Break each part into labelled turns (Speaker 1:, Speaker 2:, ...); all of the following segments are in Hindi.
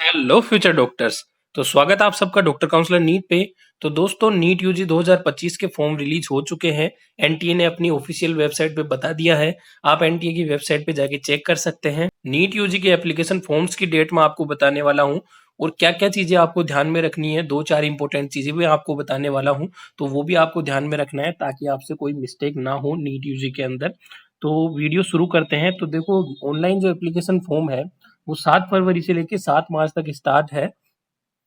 Speaker 1: Hello future doctors. तो स्वागत है आप सबका डॉक्टर काउंसलर नीट पे। तो दोस्तों नीट यूजी 2025 के फॉर्म रिलीज हो चुके हैं। एनटीए ने अपनी ऑफिशियल वेबसाइट पे बता दिया है। आप एनटीए की वेबसाइट पे जाके चेक कर सकते हैं। नीट यूजी के एप्लीकेशन फॉर्म्स की डेट मैं आपको बताने वाला हूँ और क्या क्या चीजें आपको ध्यान में रखनी है। दो चार इंपॉर्टेंट चीजें भी आपको बताने वाला हूँ, तो वो भी आपको ध्यान में रखना है ताकि आपसे कोई मिस्टेक ना हो नीट यूजी के अंदर। तो वीडियो शुरू करते हैं। तो देखो, ऑनलाइन जो एप्लीकेशन फॉर्म है वो 7 फरवरी से लेके 7 मार्च तक स्टार्ट है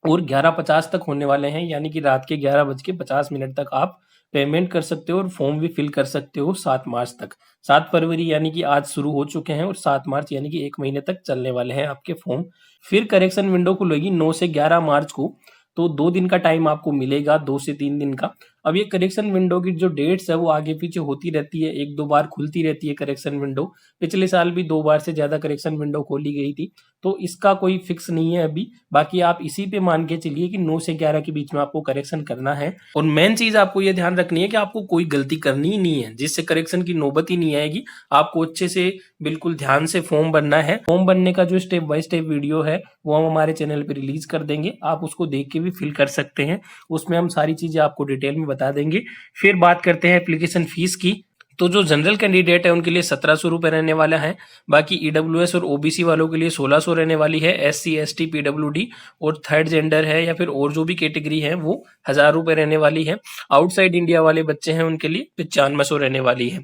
Speaker 1: और 11:50 तक होने वाले हैं, यानी कि रात के 11:50 तक आप पेमेंट कर सकते हो और फॉर्म भी फिल कर सकते हो 7 मार्च तक। 7 फरवरी यानी कि आज शुरू हो चुके हैं और 7 मार्च यानी कि 1 महीने तक चलने वाले हैं आपके फॉर्म। फिर करेक्शन विंडो खुलेगी 9 से 11 मार्च को। तो 2 दिन का टाइम आपको मिलेगा, 2 से 3 दिन का। अब ये करेक्शन विंडो की जो डेट्स है वो आगे पीछे होती रहती है, 1-2 बार खुलती रहती है करेक्शन विंडो। पिछले साल भी 2 बार से ज़्यादा करेक्शन विंडो खोली गई थी, तो इसका कोई फिक्स नहीं है अभी। बाकी आप इसी पे मान के चलिए कि 9 से 11 के बीच में आपको करेक्शन करना है। और मेन चीज़ आपको ये ध्यान रखनी है कि आपको कोई गलती करनी ही नहीं है, जिससे करेक्शन की नौबत ही नहीं आएगी। आपको अच्छे से बिल्कुल ध्यान से फॉर्म भरना है। फॉर्म भरने का जो स्टेप बाय स्टेप वीडियो है वो हम हमारे चैनल पे रिलीज कर देंगे, आप उसको देख के भी फिल कर सकते हैं। उसमें हम सारी चीज़ें आपको डिटेल में बता देंगे। फिर बात करते हैं एप्लीकेशन फीस की। तो जो जनरल कैंडिडेट है उनके लिए 1700 रुपये रहने वाला है। बाकी ईडब्ल्यूएस और ओबीसी वालों के लिए 1600 रहने वाली है। एससी एसटी पीडब्ल्यूडी और थर्ड जेंडर है या फिर और जो भी कैटेगरी है वो 1000 रुपये रहने वाली है। आउटसाइड इंडिया वाले बच्चे हैं उनके लिए 9500 रहने वाली है।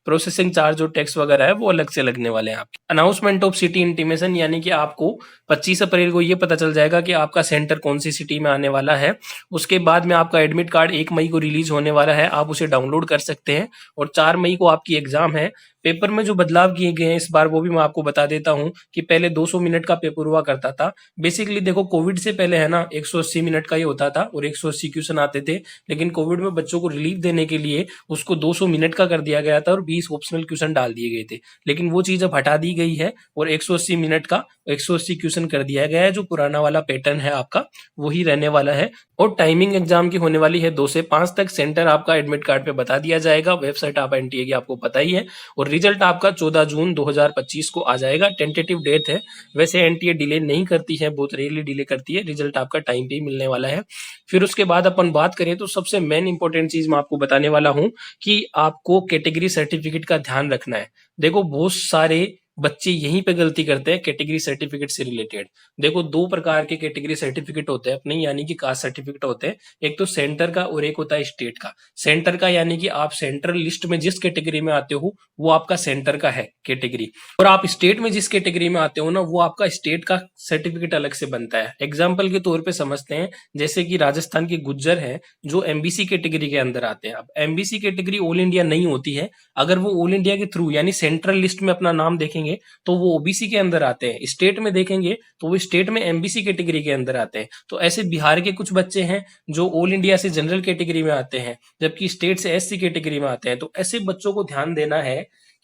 Speaker 1: प्रोसेसिंग चार्ज और टैक्स वगैरह है वो अलग से लगने वाले हैं आपके। अनाउंसमेंट ऑफ सिटी इंटीमेशन, यानी कि आपको 25 अप्रैल को ये पता चल जाएगा कि आपका सेंटर कौन सी सिटी में आने वाला है। उसके बाद में आपका एडमिट कार्ड 1 मई को रिलीज होने वाला है, आप उसे डाउनलोड कर सकते हैं। और 4 मई को आपकी एग्जाम है। पेपर में जो बदलाव किए गए हैं इस बार वो भी मैं आपको बता देता हूं कि पहले 200 मिनट का पेपर हुआ करता था। बेसिकली देखो, कोविड से पहले है ना 180 मिनट का ही होता था और 180 क्वेश्चन आते थे। लेकिन कोविड में बच्चों को रिलीफ देने के लिए उसको 200 मिनट का कर दिया गया था और 20 ऑप्शनल क्वेश्चन डाल दिए गए थे। लेकिन वो चीज अब हटा दी गई है और 180 मिनट का 180 क्वेश्चन कर दिया गया है। जो पुराना वाला पैटर्न है आपका वही रहने वाला है। और टाइमिंग एग्जाम की होने वाली है 2 से 5 तक। सेंटर आपका एडमिट कार्ड पे बता दिया जाएगा। वेबसाइट आप एनटीए की आपको पता ही है। और रिजल्ट आपका 14 जून 2025 को आ जाएगा। टेंटेटिव डेट है। वैसे एनटीए डिले नहीं करती है, बहुत रेयरली डिले करती है। रिजल्ट आपका टाइम पे ही मिलने वाला है। फिर उसके बाद अपन बात करें तो सबसे मेन इंपॉर्टेंट चीज मैं आपको बताने वाला हूं कि आपको कैटेगरी सर्टिफिकेट का ध्यान रखना है। देखो, बहुत सारे बच्चे यहीं पे गलती करते हैं कैटेगरी सर्टिफिकेट से रिलेटेड। देखो, 2 प्रकार के कैटेगरी सर्टिफिकेट होते हैं अपने, यानी कि कास्ट सर्टिफिकेट होते हैं। एक तो सेंटर का और एक होता है स्टेट का। सेंटर का यानी कि आप सेंट्रल लिस्ट में जिस कैटेगरी में आते हो वो आपका सेंटर का है कैटेगरी। और आप स्टेट में जिस कैटेगरी में आते हो ना वो आपका स्टेट का सर्टिफिकेट अलग से बनता है। एग्जाम्पल के तौर पे समझते हैं, जैसे कि राजस्थान के गुज्जर हैं जो एमबीसी कैटेगरी के अंदर आते हैं। अब एमबीसी कैटेगरी ऑल इंडिया नहीं होती है। अगर वो ऑल इंडिया के थ्रू यानी सेंट्रल लिस्ट में अपना नाम देखेंगे तो वो ओबीसी के अंदर आते हैं। स्टेट में देखेंगे तो वो स्टेट में एमबीसी कैटेगरी के अंदर आते हैं। तो ऐसे बिहार के कुछ बच्चे हैं जो ऑल इंडिया से जनरल कैटेगरी में आते हैं, जबकि स्टेट से एससी कैटेगरी में आते हैं। तो ऐसे बच्चों को ध्यान देना है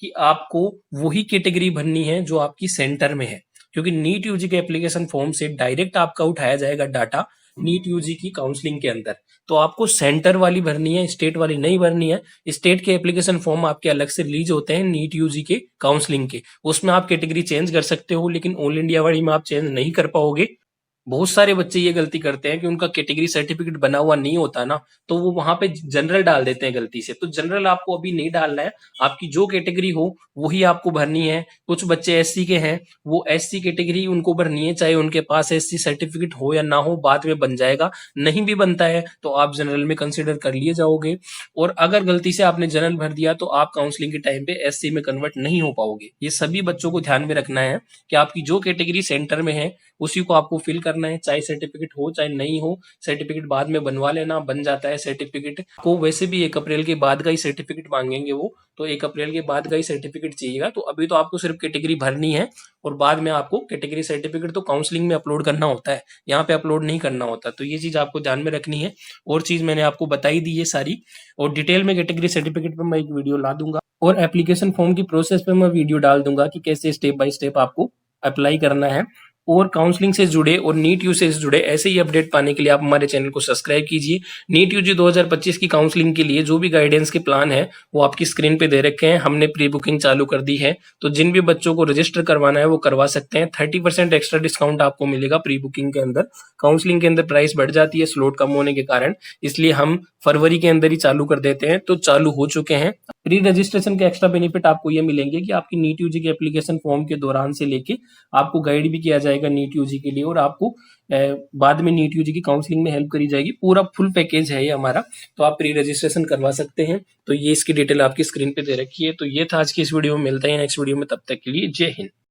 Speaker 1: कि आपको वही कैटेगरी भरनी है जो आपकी सेंटर में है, क्योंकि नीट यूजी के एप्लीकेशन फॉर्म से डायरेक्ट आपका उठाया जाएगा डाटा नीट यूजी की काउंसलिंग के अंदर। तो आपको सेंटर वाली भरनी है, स्टेट वाली नहीं भरनी है। स्टेट के एप्लीकेशन फॉर्म आपके अलग से रिलीज होते हैं नीट यूजी के काउंसलिंग के, उसमें आप कैटेगरी चेंज कर सकते हो, लेकिन ऑल इंडिया वाली में आप चेंज नहीं कर पाओगे। बहुत सारे बच्चे ये गलती करते हैं कि उनका कैटेगरी सर्टिफिकेट बना हुआ नहीं होता ना, तो वो वहां पे जनरल डाल देते हैं गलती से। तो जनरल आपको अभी नहीं डालना है, आपकी जो कैटेगरी हो वही आपको भरनी है। कुछ बच्चे एससी के हैं, वो एससी कैटेगरी उनको भरनी है, चाहे उनके पास एससी सर्टिफिकेट हो या ना हो, बाद में बन जाएगा। नहीं भी बनता है तो आप जनरल में कंसिडर कर लिए जाओगे। और अगर गलती से आपने जनरल भर दिया तो आप काउंसलिंग के टाइम पे एससी में कन्वर्ट नहीं हो पाओगे। ये सभी बच्चों को ध्यान में रखना है कि आपकी जो कैटेगरी सेंटर में है उसी को आपको फिल करना है, चाहे सर्टिफिकेट हो चाहे नहीं हो। सर्टिफिकेट बाद में बनवा लेना, बन जाता है सर्टिफिकेट को। वैसे भी 1 अप्रैल के बाद का ही सर्टिफिकेट मांगेंगे वो, तो 1 अप्रैल के बाद का ही सर्टिफिकेट चाहिएगा। तो अभी तो आपको सिर्फ कैटेगरी भरनी है और बाद में आपको कैटेगरी सर्टिफिकेट तो काउंसलिंग में अपलोड करना होता है, यहाँ पे अपलोड नहीं करना होता। तो ये चीज आपको ध्यान में रखनी है। और चीज मैंने आपको बताई दी है सारी, और डिटेल में कैटेगरी सर्टिफिकेट पर मैं एक वीडियो ला दूंगा और एप्लीकेशन फॉर्म की प्रोसेस पे मैं वीडियो डाल दूंगा कि कैसे स्टेप बाय स्टेप आपको अप्लाई करना है। और काउंसलिंग से जुड़े और नीट यू से जुड़े ऐसे ही अपडेट पाने के लिए आप हमारे चैनल को सब्सक्राइब कीजिए। नीट यूजी 2025 की काउंसलिंग के लिए जो भी गाइडेंस के प्लान है वो आपकी स्क्रीन पे दे रखे हैं। हमने प्री बुकिंग चालू कर दी है, तो जिन भी बच्चों को रजिस्टर करवाना है वो करवा सकते हैं। 30% एक्स्ट्रा डिस्काउंट आपको मिलेगा प्री बुकिंग के अंदर। काउंसलिंग के अंदर प्राइस बढ़ जाती है स्लॉट कम होने के कारण, इसलिए हम फरवरी के अंदर ही चालू कर देते हैं, तो चालू हो चुके हैं। प्री रजिस्ट्रेशन के एक्स्ट्रा बेनिफिट आपको ये मिलेंगे कि आपकी नीट यूजी के एप्लीकेशन फॉर्म के दौरान से लेके आपको गाइड भी किया जाएगा नीट यूजी के लिए, और आपको बाद में नीट यूजी की काउंसलिंग में हेल्प करी जाएगी। पूरा फुल पैकेज है ये हमारा, तो आप प्री रजिस्ट्रेशन करवा सकते हैं। तो ये इसकी डिटेल आपकी स्क्रीन पे दे रखी है। तो ये था आज की इस वीडियो में, मिलते हैं नेक्स्ट वीडियो में, तब तक के लिए जय हिंद।